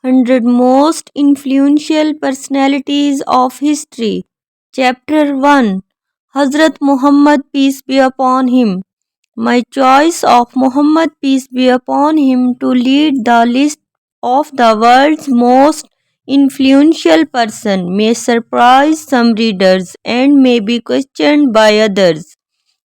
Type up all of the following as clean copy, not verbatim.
100 Most Influential Personalities of History. Chapter 1. Hazrat Muhammad, peace be upon him. My choice of Muhammad, peace be upon him, to lead the list of the world's most influential person may surprise some readers and may be questioned by others.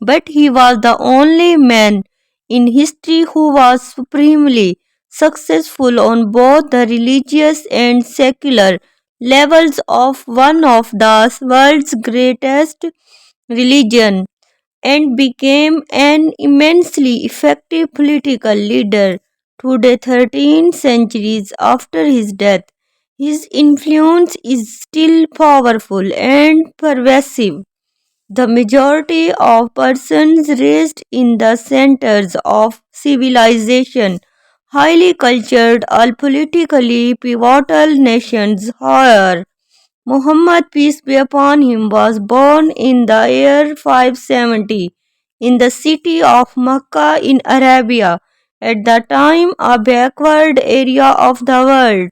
But he was the only man in history who was supremely successful on both the religious and secular levels of one of the world's greatest religion, and became an immensely effective political leader. Today, 13 centuries after his death, his influence is still powerful and pervasive. The majority of persons raised in the centers of civilization, highly cultured or politically pivotal nations, however, Muhammad, peace be upon him, was born in the year 570 in the city of Mecca in Arabia, at the time a backward area of the world,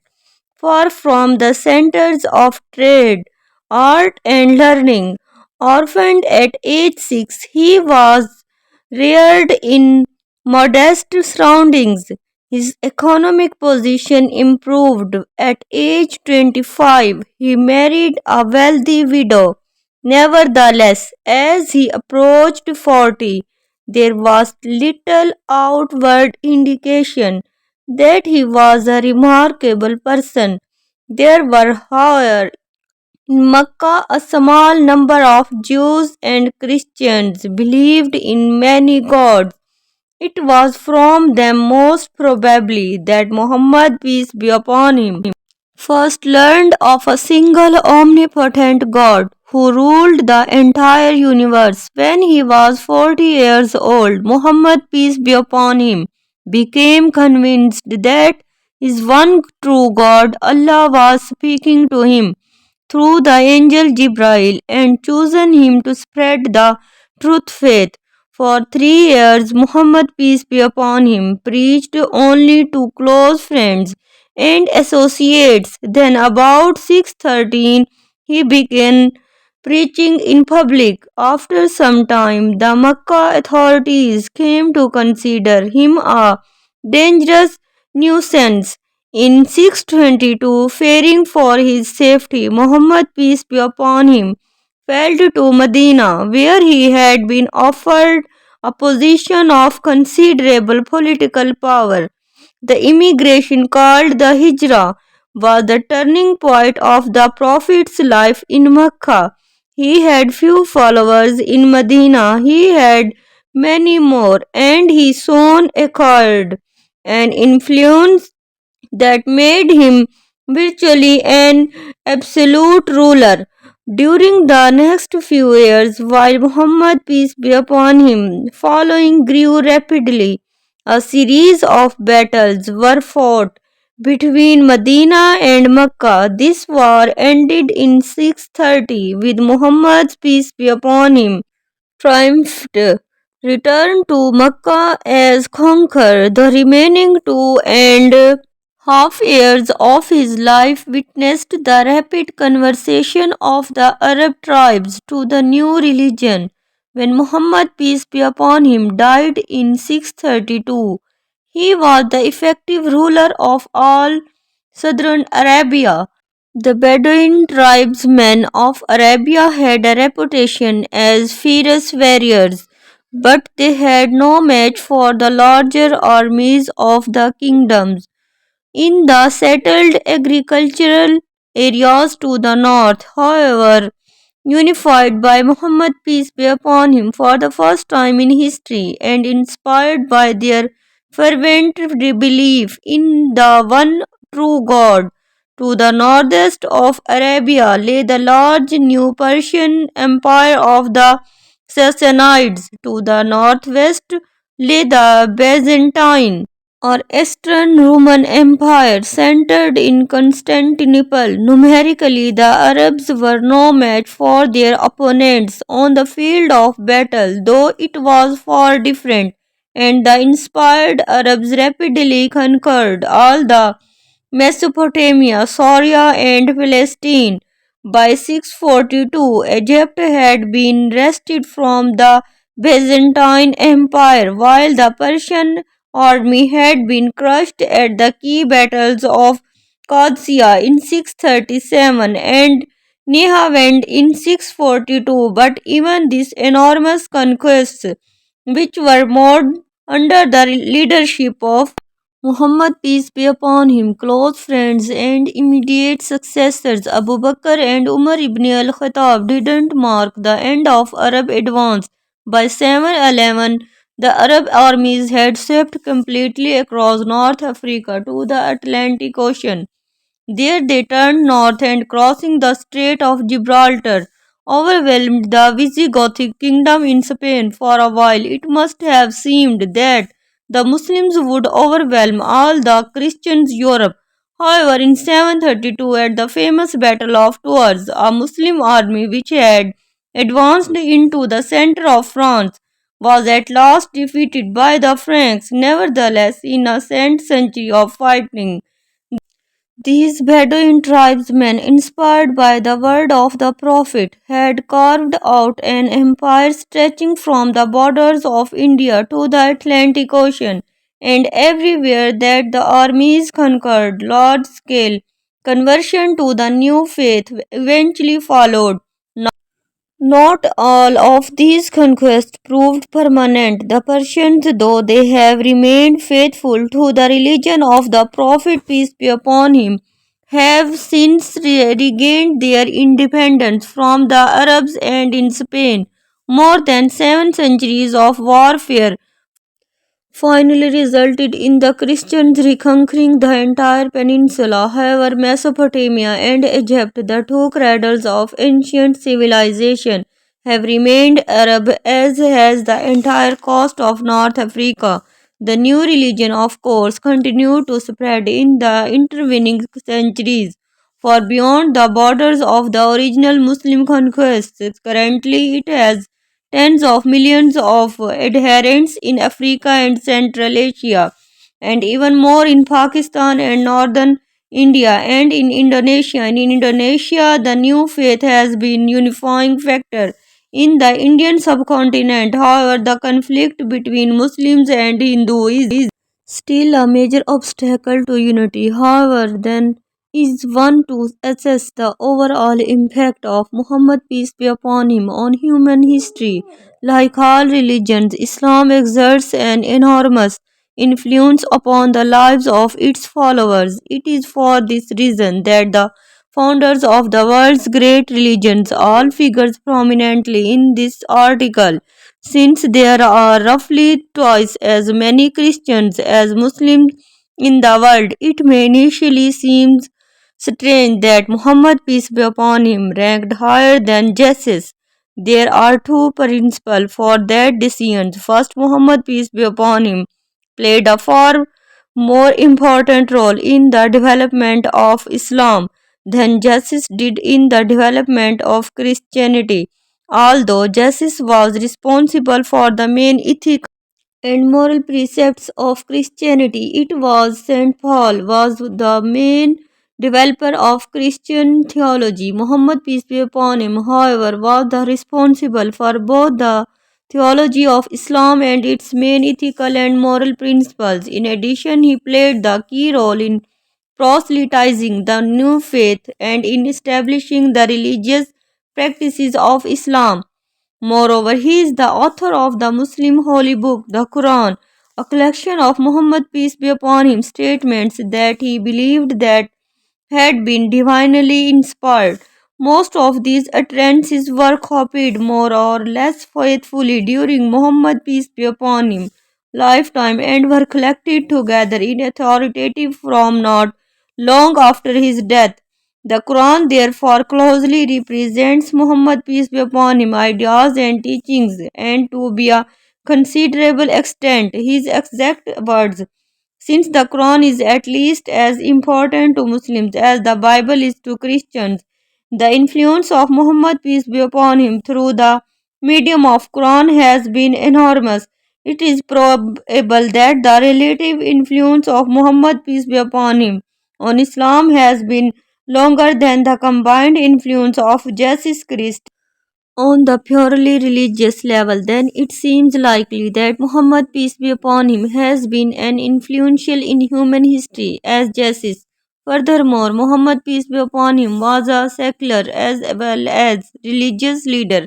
far from the centers of trade, art, and learning. Orphaned at age 6, he was reared in modest surroundings. His economic position improved. At age 25, he married a wealthy widow. Nevertheless, as he approached 40, there was little outward indication that he was a remarkable person. There were, however, in Mecca a small number of Jews and Christians believed in many gods. It was from them most probably that Muhammad, peace be upon him, first learned of a single omnipotent God who ruled the entire universe. When he was 40 years old, Muhammad, peace be upon him, became convinced that his one true God, Allah, was speaking to him through the angel Jibrail and chosen him to spread the truth faith. For 3 years, Muhammad, peace be upon him, preached only to close friends and associates. Then, about 613, he began preaching in public. After some time, the Makkah authorities came to consider him a dangerous nuisance. In 622, fearing for his safety, Muhammad, peace be upon him, fled to Medina, where he had been offered a position of considerable political power. The immigration called the Hijrah was the turning point of the Prophet's life in Mecca. He had few followers in Medina, he had many more, and he soon acquired an influence that made him virtually an absolute ruler. During the next few years, while Muhammad, peace be upon him, following grew rapidly, a series of battles were fought between Medina and Mecca. This war ended in 630 with Muhammad's, peace be upon him, triumphed, returned to Mecca as conqueror. The remaining 2.5 years of his life witnessed the rapid conversion of the Arab tribes to the new religion. When Muhammad, peace be upon him, died in 632, he was the effective ruler of all southern Arabia. The Bedouin tribesmen of Arabia had a reputation as fierce warriors, but they had no match for the larger armies of the kingdoms in the settled agricultural areas to the north. However, unified by Muhammad, peace be upon him, for the first time in history, and inspired by their fervent belief in the one true God. To the northeast of Arabia lay the large new Persian Empire of the Sassanids. To the northwest lay the Byzantine or Eastern Roman Empire, centered in Constantinople. Numerically, the Arabs were no match for their opponents on the field of battle, though it was far different, and the inspired Arabs rapidly conquered all the Mesopotamia, Syria, and Palestine. By 642, Egypt had been wrested from the Byzantine Empire, while the Persian army had been crushed at the key battles of Qadsiya in 637 and Nehavend in 642. But even these enormous conquests, which were made under the leadership of Muhammad, peace be upon him, close friends and immediate successors Abu Bakr and Umar ibn al-Khattab didn't mark the end of Arab advance. By 711, the Arab armies had swept completely across North Africa to the Atlantic Ocean. There they turned north and crossing the Strait of Gibraltar, overwhelmed the Visigothic kingdom in Spain. For a while it must have seemed that the Muslims would overwhelm all the Christians Europe. However, in 732 at the famous Battle of Tours, a Muslim army which had advanced into the center of France was at last defeated by the Franks. Nevertheless, in a century of fighting, these Bedouin tribesmen, inspired by the word of the Prophet, had carved out an empire stretching from the borders of India to the Atlantic Ocean, and everywhere that the armies conquered, large scale conversion to the new faith eventually followed. Not all of these conquests proved permanent. The Persians, though they have remained faithful to the religion of the Prophet, peace be upon him, have since regained their independence from the Arabs, and in Spain, more than 7 centuries of warfare finally resulted in the Christians reconquering the entire peninsula. However, Mesopotamia and Egypt, the two cradles of ancient civilization, have remained Arab, as has the entire coast of North Africa. The new religion, of course, continued to spread in the intervening centuries, for beyond the borders of the original Muslim conquests, currently it has tens of millions of adherents in Africa and Central Asia, and even more in Pakistan and northern India and in Indonesia. In Indonesia, the new faith has been unifying factor in the Indian subcontinent. However, the conflict between Muslims and Hindus is still a major obstacle to unity. However, then is one to assess the overall impact of Muhammad, peace be upon him, on human history. Like all religions, Islam exerts an enormous influence upon the lives of its followers. It is for this reason that the founders of the world's great religions all figures prominently in this article. Since there are roughly twice as many Christians as Muslims in the world, it may initially seem strange that Muhammad, peace be upon him, ranked higher than Jesus. There are two principles for that decision. First, Muhammad, peace be upon him, played a far more important role in the development of Islam than Jesus did in the development of Christianity. Although Jesus was responsible for the main ethical and moral precepts of Christianity, it was St. Paul was the main developer of Christian theology. Muhammad, peace be upon him, however, was the responsible for both the theology of Islam and its main ethical and moral principles. In addition, he played the key role in proselytizing the new faith and in establishing the religious practices of Islam. Moreover, he is the author of the Muslim holy book, the Quran, a collection of Muhammad, peace be upon him, statements that he believed that had been divinely inspired. Most of these utterances were copied more or less faithfully during Muhammad, peace be upon him, lifetime, and were collected together in authoritative form not long after his death. The Quran therefore closely represents Muhammad, peace be upon him, ideas and teachings, and to be a considerable extent his exact words, since the Quran is at least as important to Muslims as the Bible is to Christians. The influence of Muhammad, peace be upon him, through the medium of Quran has been enormous. It is probable that the relative influence of Muhammad, peace be upon him, on Islam has been longer than the combined influence of Jesus Christ on the purely religious level, then it seems likely that Muhammad, peace be upon him, has been an influential in human history as Jesus. Furthermore, Muhammad, peace be upon him, was a secular as well as religious leader.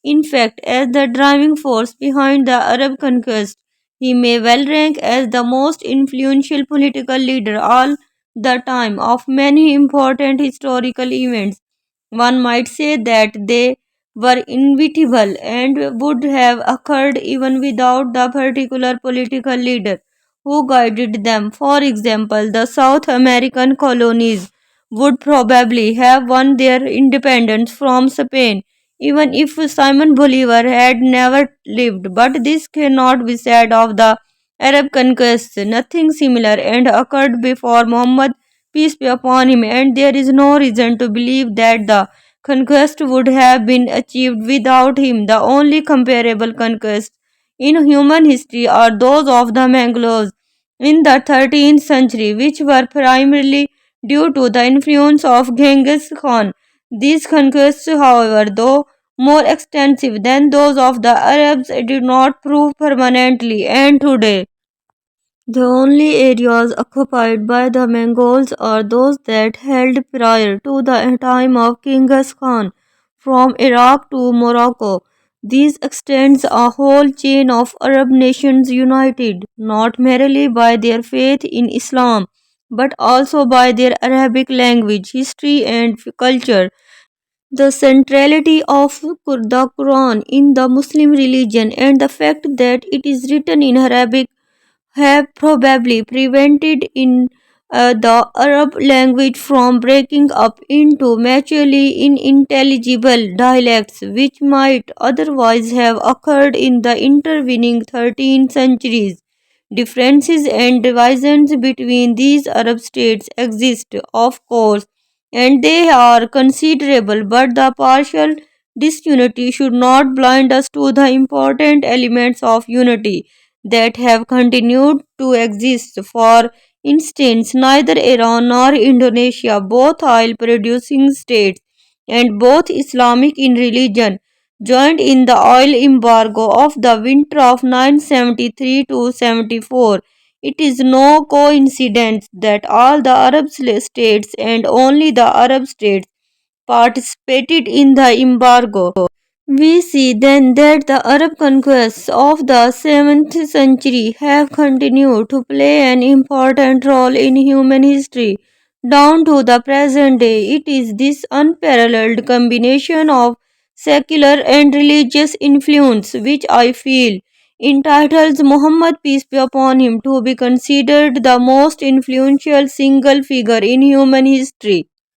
In fact, as the driving force behind the Arab conquest, he may well rank as the most influential political leader all the time of many important historical events. One might say that they were inevitable and would have occurred even without the particular political leader who guided them. For example, the South American colonies would probably have won their independence from Spain even if Simon Bolivar had never lived. But this cannot be said of the Arab conquest. Nothing similar and occurred before Muhammad, peace be upon him, and there is no reason to believe that the conquest would have been achieved without him. The only comparable conquests in human history are those of the Mongols in the 13th century, which were primarily due to the influence of Genghis Khan. These conquests, however, though more extensive than those of the Arabs, did not prove permanently, and today the only areas occupied by the Mongols are those that held prior to the time of Genghis Khan, from Iraq to Morocco. This extends a whole chain of Arab nations united not merely by their faith in Islam but also by their Arabic language, history, and culture. The centrality of the Quran in the Muslim religion and the fact that it is written in Arabic have probably prevented in the Arab language from breaking up into mutually unintelligible dialects which might otherwise have occurred in the intervening 13 centuries. Differences and divisions between these Arab states exist, of course, and they are considerable, but the partial disunity should not blind us to the important elements of unity that have continued to exist. For instance, neither Iran nor Indonesia, both oil producing states and both Islamic in religion, joined in the oil embargo of the winter of 973 to 74. It is no coincidence that all the Arab states and only the Arab states participated in the embargo. We see then that the Arab conquests of the 7th century have continued to play an important role in human history down to the present day. It is this unparalleled combination of secular and religious influence which I feel entitles Muhammad, peace be upon him, to be considered the most influential single figure in human history.